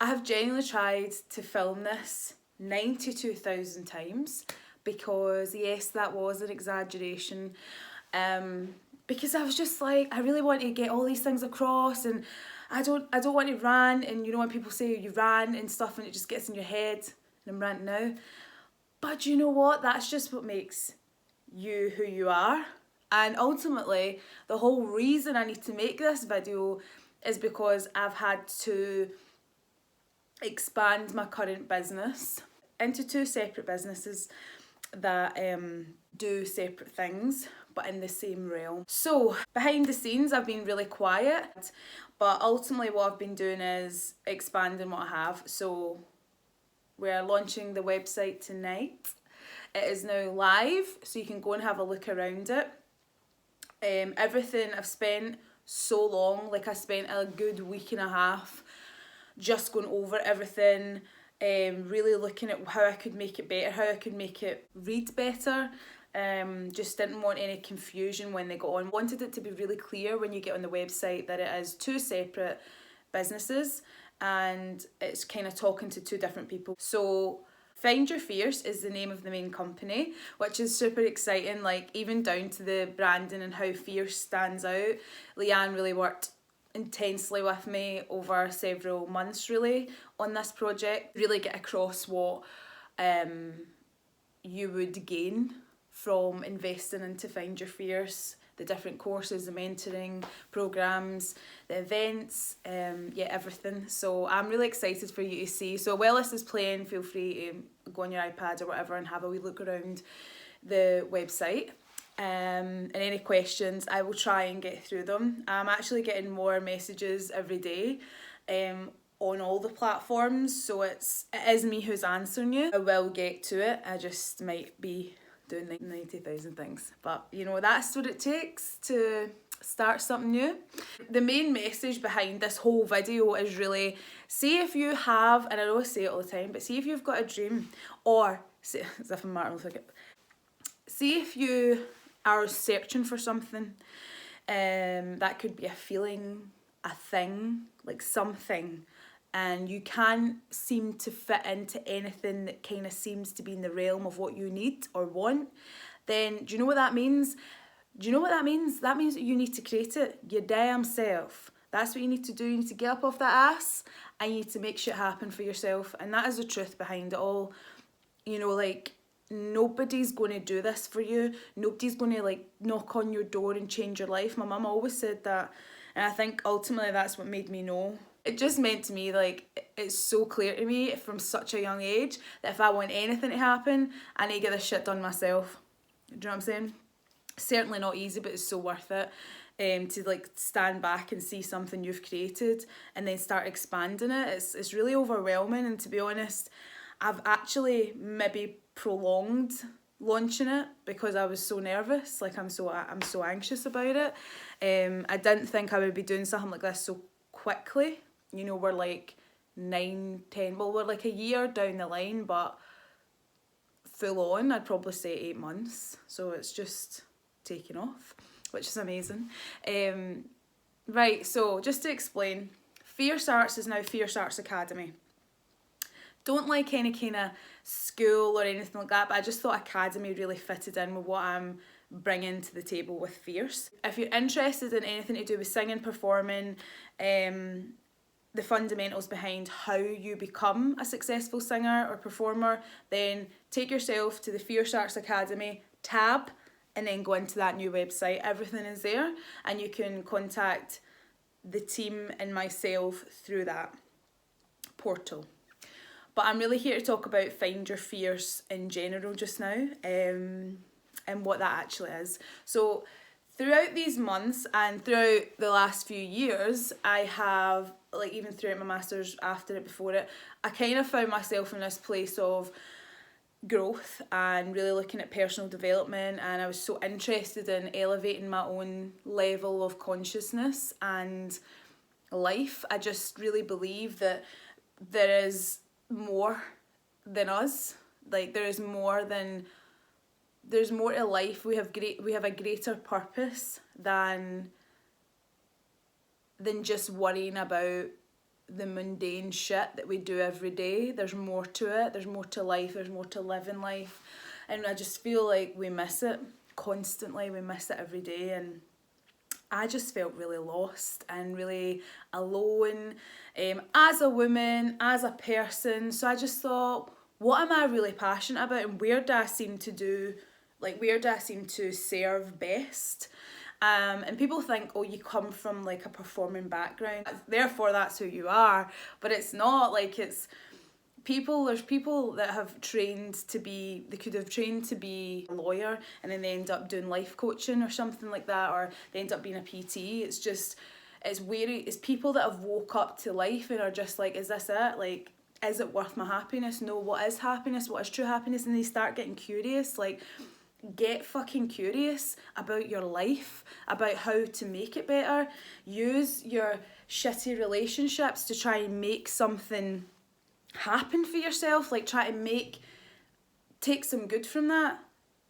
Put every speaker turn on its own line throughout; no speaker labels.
I have genuinely tried to film this 92,000 times because, yes, that was an exaggeration. Because I was just like, I really want to get all these things across, and I don't want to rant. And you know when people say you rant and stuff and it just gets in your head, and I'm ranting now. But you know what? That's just what makes you who you are. And ultimately, the whole reason I need to make this video is because I've had to expand my current business into two separate businesses that do separate things but in the same realm. So behind the scenes I've been really quiet, but ultimately what I've been doing is expanding what I have. So we're launching the website tonight. It is now live, so you can go and have a look around it. Everything I've spent so long, like I spent a good week and a half just going over everything, really looking at how I could make it better, how I could make it read better. Just didn't want any confusion when they got on. Wanted it to be really clear when you get on the website that it is two separate businesses and it's kind of talking to two different people. So Find Your Fierce is the name of the main company, which is super exciting, like even down to the branding and how Fierce stands out. Leanne really worked intensely with me over several months really on this project, really get across what you would gain from investing into Find Your Fierce, the different courses, the mentoring programs, the events, everything. So I'm really excited for you to see. So while this is playing, feel free to go on your iPad or whatever and have a wee look around the website. And any questions, I will try and get through them. I'm actually getting more messages every day on all the platforms, so it is me who's answering you. I will get to it, I just might be doing 90,000 things, but you know, that's what it takes to start something new. The main message behind this whole video is really, see if you have, and I know I say it all the time, but see if you've got a dream, or see, as if I'm Martin Luther King, see if you are searching for something, that could be a feeling, a thing, like something, and you can't seem to fit into anything that kind of seems to be in the realm of what you need or want, then do you know what that means? Do you know what that means? That means that you need to create it your damn self. That's what you need to do. You need to get up off that ass and you need to make shit happen for yourself. And that is the truth behind it all. You know, like, nobody's going to do this for you. Nobody's going to like knock on your door and change your life. My mum always said that, and I think ultimately that's what made me know. It just meant to me, like, it's so clear to me from such a young age that if I want anything to happen, I need to get this shit done myself. Do you know what I'm saying? Certainly not easy, but it's so worth it. To like stand back and see something you've created and then start expanding it. It's really overwhelming, and to be honest, I've actually maybe prolonged launching it because I was so nervous. Like I'm so anxious about it. I didn't think I would be doing something like this so quickly. You know, we're like 9-10, well, we're like a year down the line, but full on I'd probably say 8 months. So it's just taken off, which is amazing. Right, so just to explain, Fierce Arts is now Fierce Arts Academy. Don't like any kind of school or anything like that, but I just thought academy really fitted in with what I'm bringing to the table with Fierce. If you're interested in anything to do with singing, performing, the fundamentals behind how you become a successful singer or performer, then take yourself to the Fierce Arts Academy tab and then go into that new website. Everything is there and you can contact the team and myself through that portal. But I'm really here to talk about Find Your Fierce in general just now, and what that actually is. So throughout these months and throughout the last few years, I have, like even throughout my masters, after it, before it, I kind of found myself in this place of growth and really looking at personal development, and I was so interested in elevating my own level of consciousness and life. I just really believe that there is more than us. Like there's more to life. We have a greater purpose than just worrying about the mundane shit that we do every day. There's more to it, there's more to life, there's more to live in life. And I just feel like we miss it constantly, we miss it every day. And I just felt really lost and really alone as a woman, as a person. So I just thought, what am I really passionate about, and where do I seem to serve best? And people think, oh, you come from like a performing background, therefore that's who you are. But it's not. Like, it's there's people that have trained to be, they could have trained to be a lawyer and then they end up doing life coaching or something like that, or they end up being a PT. It's people that have woke up to life and are just like, is this it? Like, is it worth my happiness? No, what is happiness? What is true happiness? And they start getting curious. Like, get fucking curious about your life, about how to make it better. Use your shitty relationships to try and make something happen for yourself. Like, try to take some good from that.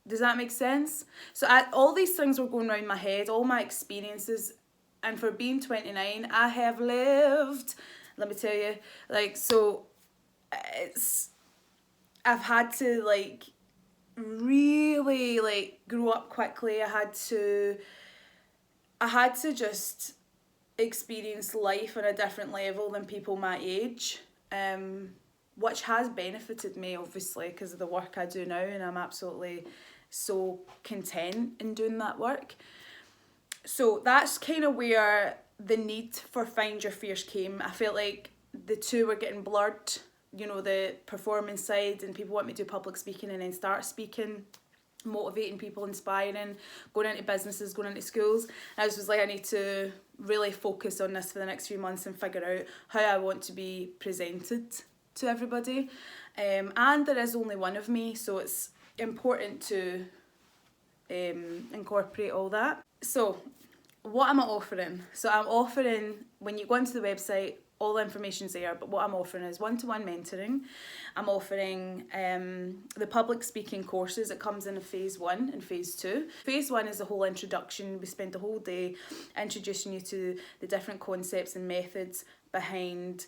Does that make sense? So all these things were going around my head, all my experiences, and for being 29, I have lived, let me tell you. Like, so I've had to like really like grow up quickly. I had to just experience life on a different level than people my age, which has benefited me, obviously, because of the work I do now, and I'm absolutely so content in doing that work. So that's kind of where the need for Find Your Fierce came. I felt like the two were getting blurred, you know, the performance side, and people want me to do public speaking and then start speaking, motivating people, inspiring, going into businesses, going into schools. And I just was like, I need to really focus on this for the next few months and figure out how I want to be presented to everybody. And there is only one of me, so it's important to incorporate all that. So what am I offering? So I'm offering, when you go onto the website, all the information's there, but what I'm offering is one-to-one mentoring. I'm offering the public speaking courses. It comes in a phase 1 and phase 2. Phase 1 is the whole introduction. We spend the whole day introducing you to the different concepts and methods behind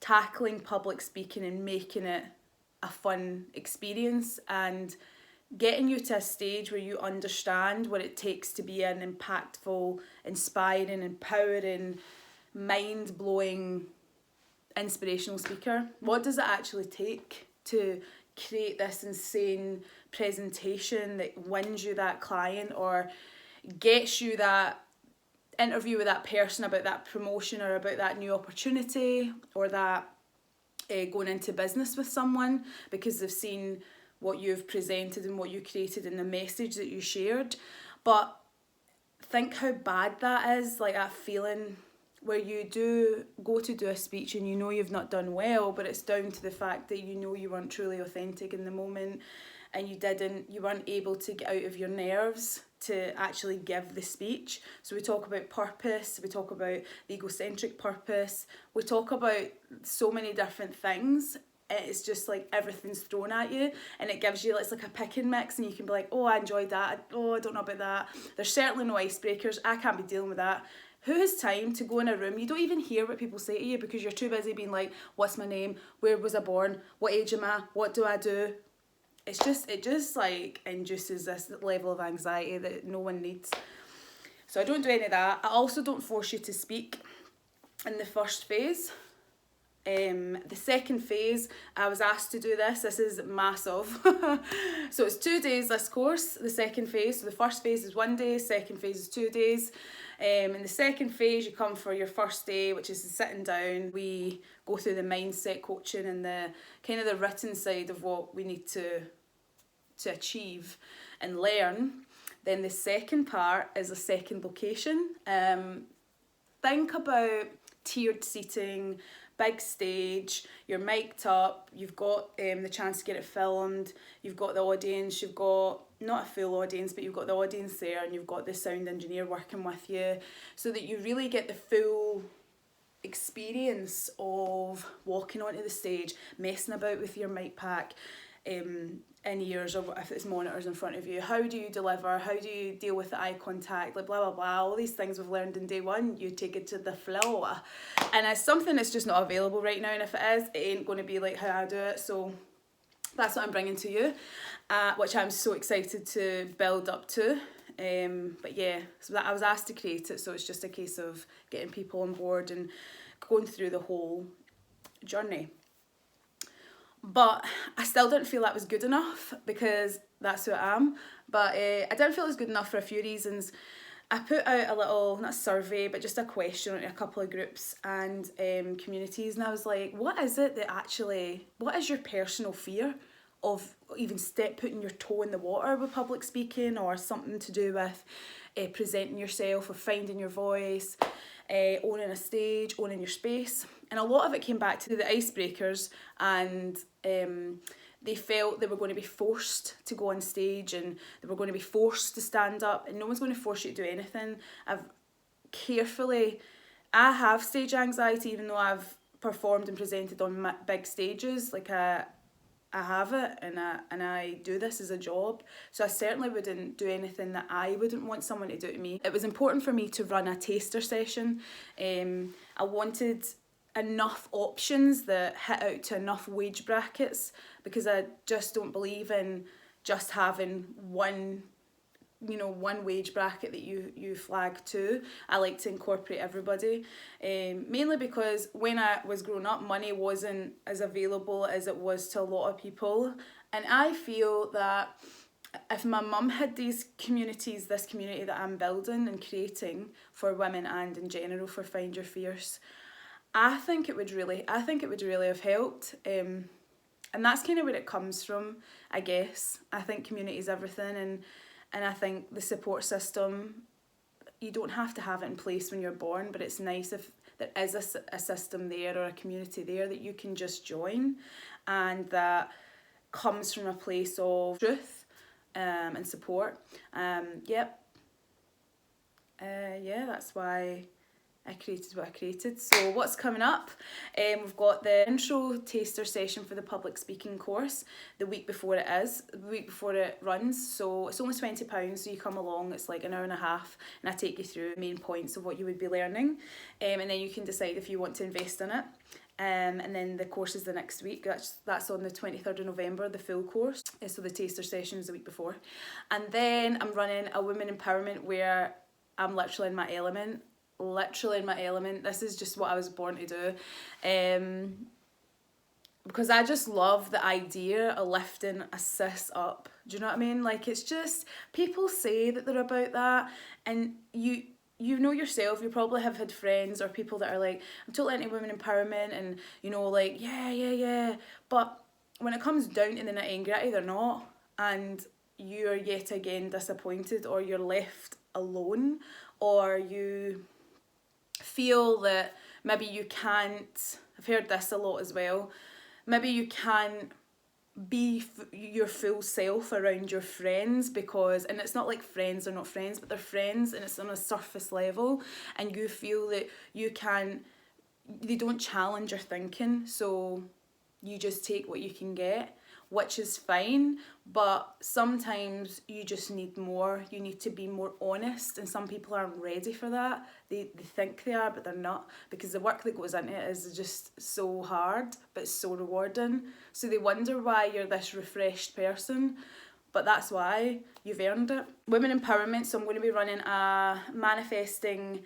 tackling public speaking and making it a fun experience, and getting you to a stage where you understand what it takes to be an impactful, inspiring, empowering, mind-blowing, inspirational speaker. What does it actually take to create this insane presentation that wins you that client or gets you that interview with that person about that promotion or about that new opportunity, or that going into business with someone because they've seen what you've presented and what you created and the message that you shared. But think how bad that is, like that feeling where you do go to do a speech and you know you've not done well, but it's down to the fact that you know you weren't truly authentic in the moment, and you weren't able to get out of your nerves to actually give the speech. So we talk about purpose, we talk about the egocentric purpose, we talk about so many different things. It's just like everything's thrown at you, and it gives you, it's like a pick and mix, and you can be like, oh, I enjoyed that, oh, I don't know about that. There's certainly no icebreakers, I can't be dealing with that. Who has time to go in a room? You don't even hear what people say to you because you're too busy being like, what's my name? Where was I born? What age am I? What do I do? It just like induces this level of anxiety that no one needs. So I don't do any of that. I also don't force you to speak in the first phase. The second phase, I was asked to do this. This is massive. So it's 2 days, this course, the second phase. So the first phase is 1 day, second phase is 2 days. In the second phase, you come for your first day, which is sitting down. We go through the mindset coaching and the kind of the written side of what we need to achieve and learn. Then the second part is a second location. Think about tiered seating, big stage, you're mic'd up, you've got the chance to get it filmed, you've got the audience, you've got not a full audience, but you've got the audience there, and you've got the sound engineer working with you, so that you really get the full experience of walking onto the stage, messing about with your mic pack, in ears, or if it's monitors in front of you. How do you deliver? How do you deal with the eye contact? Like blah blah blah. All these things we've learned in day one. You take it to the floor, and it's something that's just not available right now. And if it is, it ain't going to be like how I do it. So that's what I'm bringing to you, which I'm so excited to build up to. But yeah, so that I was asked to create it, so it's just a case of getting people on board and going through the whole journey. But I still didn't feel that was good enough, because that's who I am. But I didn't feel it was good enough for a few reasons. I put out a little, not survey, but just a question in a couple of groups and communities, and I was like, what is it that actually, what is your personal fear of even putting your toe in the water with public speaking, or something to do with presenting yourself or finding your voice, owning a stage, owning your space? And a lot of it came back to the icebreakers, and they felt they were going to be forced to go on stage, and they were going to be forced to stand up, and no one's going to force you to do anything. I have stage anxiety, even though I've performed and presented on big stages. Like I have it, and I do this as a job, so I certainly wouldn't do anything that I wouldn't want someone to do to me. It was important for me to run a taster session. I wanted enough options that hit out to enough wage brackets, because I just don't believe in just having one wage bracket that you flag to. I like to incorporate everybody, mainly because when I was growing up, money wasn't as available as it was to a lot of people, and I feel that if my mum had this community that I'm building and creating for women and in general for Find Your Fierce, I think it would really have helped. And that's kind of where it comes from, I guess. I think community is everything, and I think the support system, you don't have to have it in place when you're born, but it's nice if there is a system there, or a community there that you can just join, and that comes from a place of truth and support. That's why I created what I created. So what's coming up? We've got the intro taster session for the public speaking course the week before it runs. So it's only £20, so you come along, it's like an hour and a half, and I take you through the main points of what you would be learning, and then you can decide if you want to invest in it. And then the course is the next week. That's on the 23rd of November, the full course. So the taster session is the week before. And then I'm running a women empowerment where I'm literally in my element. This is just what I was born to do, because I just love the idea of lifting a cis up. Do you know what I mean? Like, it's just, people say that they're about that, and you know yourself, you probably have had friends or people that are like, I'm totally into women empowerment, and like yeah, but when it comes down to the nitty and gritty, they're not, and you're yet again disappointed, or you're left alone, or you feel that maybe you can't, I've heard this a lot as well, maybe you can't be your full self around your friends, because, and it's not like friends are not friends, but they're friends, and it's on a surface level, and you feel that they don't challenge your thinking, so you just take what you can get, which is fine, but sometimes you just need more. You need to be more honest, and some people aren't ready for that. They think they are, but they're not, because the work that goes into it is just so hard, but so rewarding. So they wonder why you're this refreshed person, but that's why. You've earned it. Women empowerment, so I'm going to be running a manifesting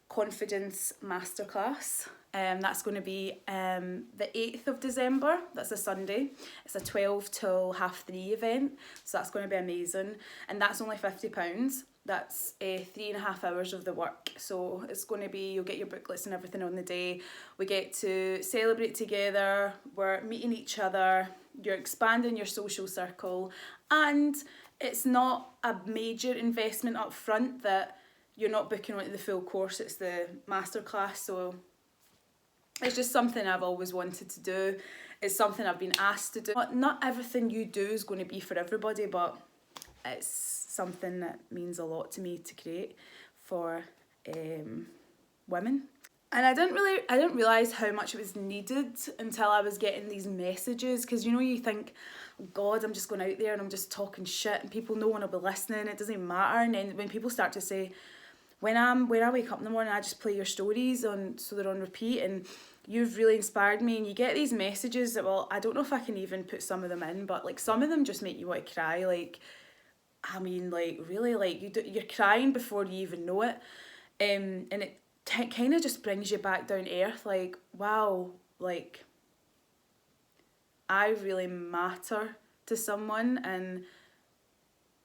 confidence masterclass. That's going to be the 8th of December. That's a Sunday. It's a 12 till 3:30 event, so that's going to be amazing, and that's only £50. That's 3.5 hours of the work, so it's going to be, you'll get your booklets and everything on the day. We get to celebrate together, we're meeting each other, you're expanding your social circle, and it's not a major investment up front that you're not booking onto the full course. It's the masterclass, so it's just something I've always wanted to do. It's something I've been asked to do. Not everything you do is going to be for everybody, but it's something that means a lot to me to create for women. And I didn't realise how much it was needed until I was getting these messages, because you know, you think, oh God, I'm just going out there and I'm just talking shit and people, no one will be listening, it doesn't even matter. And then when people start to say, when I wake up in the morning, I just play your stories on, so they're on repeat, and you've really inspired me. And you get these messages that, well, I don't know if I can even put some of them in, but like some of them just make you want to cry. Like, I mean, like really, like you're crying before you even know it. And it kind of just brings you back down to earth, like, wow, like I really matter to someone. And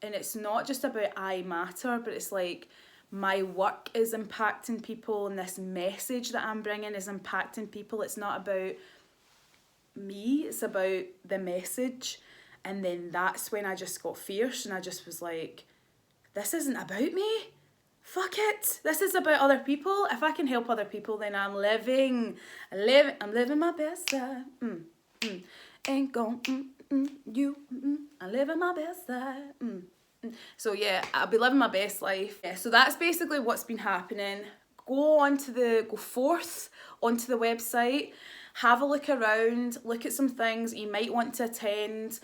it's not just about I matter, but it's like my work is impacting people, and this message that I'm bringing is impacting people. It's not about me, it's about the message. And then that's when I just got fierce, and I just was like, this isn't about me. Fuck it. This is about other people. If I can help other people, then I'm living my best life. Ain't gon' you. I'm living my best life. So yeah, I'll be living my best life. Yeah, so that's basically what's been happening. Go forth onto the website, have a look around, look at some things you might want to attend.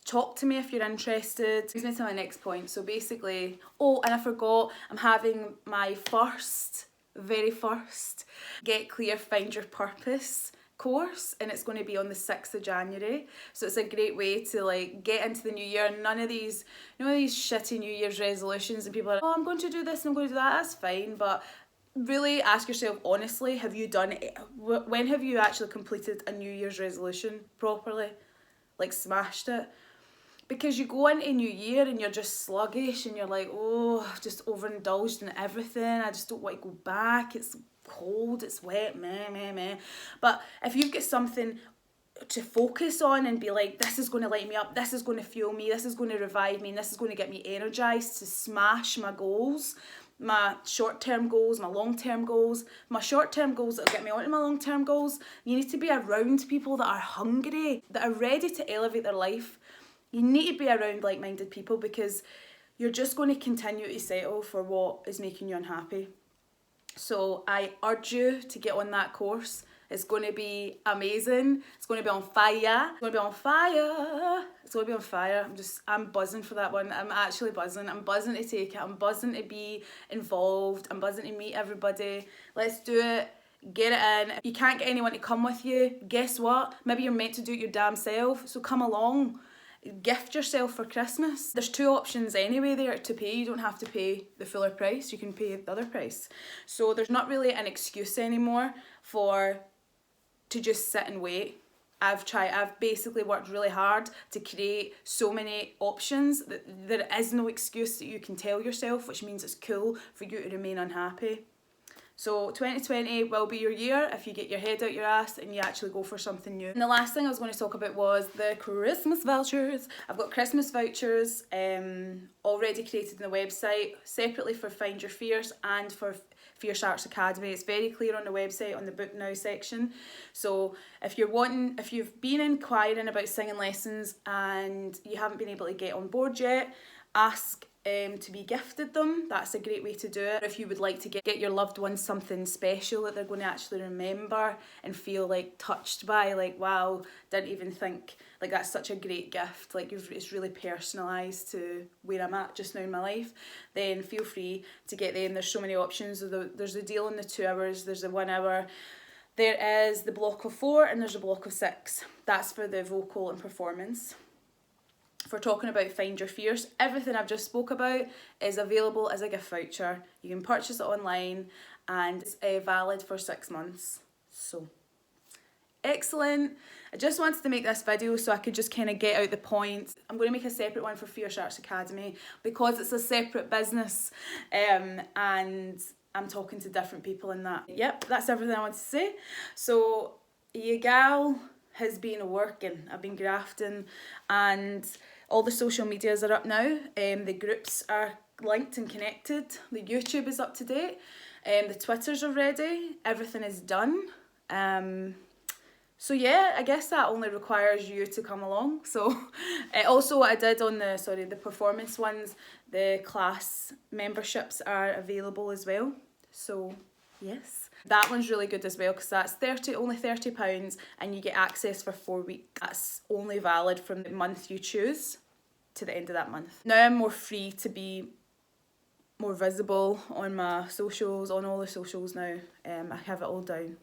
Talk to me if you're interested. Brings me to my next point. So basically, oh, and I forgot, I'm having my very first Get Clear, Find Your Purpose course, and it's going to be on the 6th of January. So it's a great way to like get into the new year. None of these, you know, these shitty New Year's resolutions, and people are like, oh, I'm going to do this and I'm going to do that. That's fine, but really ask yourself honestly, have you done it? When have you actually completed a New Year's resolution properly? Like smashed it? Because you go into New Year and you're just sluggish and you're like, oh, I've just overindulged in everything. I just don't want to go back. It's cold, it's wet, meh. But if you've got something to focus on and be like, this is going to light me up, this is going to fuel me, this is going to revive me, and this is going to get me energized to smash my goals, my short-term goals, my long-term goals, my short-term goals that'll get me onto my long-term goals. You need to be around people that are hungry, that are ready to elevate their life. You need to be around like-minded people, because you're just going to continue to settle for what is making you unhappy. So I urge you to get on that course. It's going to be amazing. It's going to be on fire. It's going to be on fire. It's going to be on fire. I'm buzzing for that one. I'm actually buzzing. I'm buzzing to take it. I'm buzzing to be involved. I'm buzzing to meet everybody. Let's do it. Get it in. If you can't get anyone to come with you, guess what? Maybe you're meant to do it your damn self. So come along. Gift yourself for Christmas. There's 2 options anyway there to pay. You don't have to pay the fuller price. You can pay the other price. So there's not really an excuse anymore to just sit and wait. I've basically worked really hard to create so many options that there is no excuse that you can tell yourself, which means it's cool for you to remain unhappy. So 2020 will be your year if you get your head out your ass and you actually go for something new. And the last thing I was going to talk about was the Christmas vouchers. I've got Christmas vouchers already created on the website, separately for Find Your Fierce and for Fierce Arts Academy. It's very clear on the website on the Book Now section. So if you've been inquiring about singing lessons and you haven't been able to get on board yet, ask to be gifted them. That's a great way to do it. If you would like to get your loved ones something special that they're going to actually remember and feel like touched by, like, wow, didn't even think, like, that's such a great gift, like it's really personalised to where I'm at just now in my life, then feel free to get them. There's so many options. There's a deal in the 2 hours, there's the 1 hour, there is the block of 4, and there's a block of 6. That's for the vocal and performance. For talking about Find Your Fierce, everything I've just spoke about is available as a gift voucher. You can purchase it online and it's valid for 6 months. So, excellent. I just wanted to make this video so I could just kind of get out the points. I'm going to make a separate one for Fierce Arts Academy because it's a separate business and I'm talking to different people in that. Yep, that's everything I want to say. So, your gal has been working. I've been grafting, and all the social medias are up now. The groups are linked and connected. The YouTube is up to date. The Twitters are ready. Everything is done. So yeah, I guess that only requires you to come along. So also what I did on the performance ones, the class memberships are available as well. So Yes. That one's really good as well because that's only £30 and you get access for 4 weeks. That's only valid from the month you choose to the end of that month. Now I'm more free to be more visible on my socials, on all the socials now. I have it all down.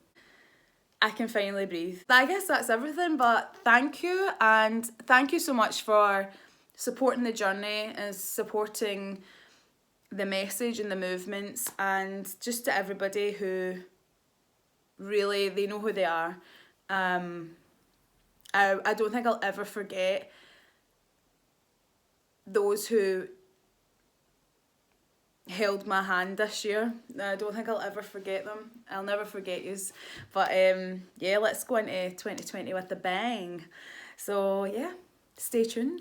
I can finally breathe. I guess that's everything, but thank you, and thank you so much for supporting the journey and supporting the message and the movements, and just to everybody who really, they know who they are. I don't think I'll ever forget those who held my hand this year. I don't think I'll ever forget them. I'll never forget yous. But yeah, let's go into 2020 with a bang. So yeah, stay tuned.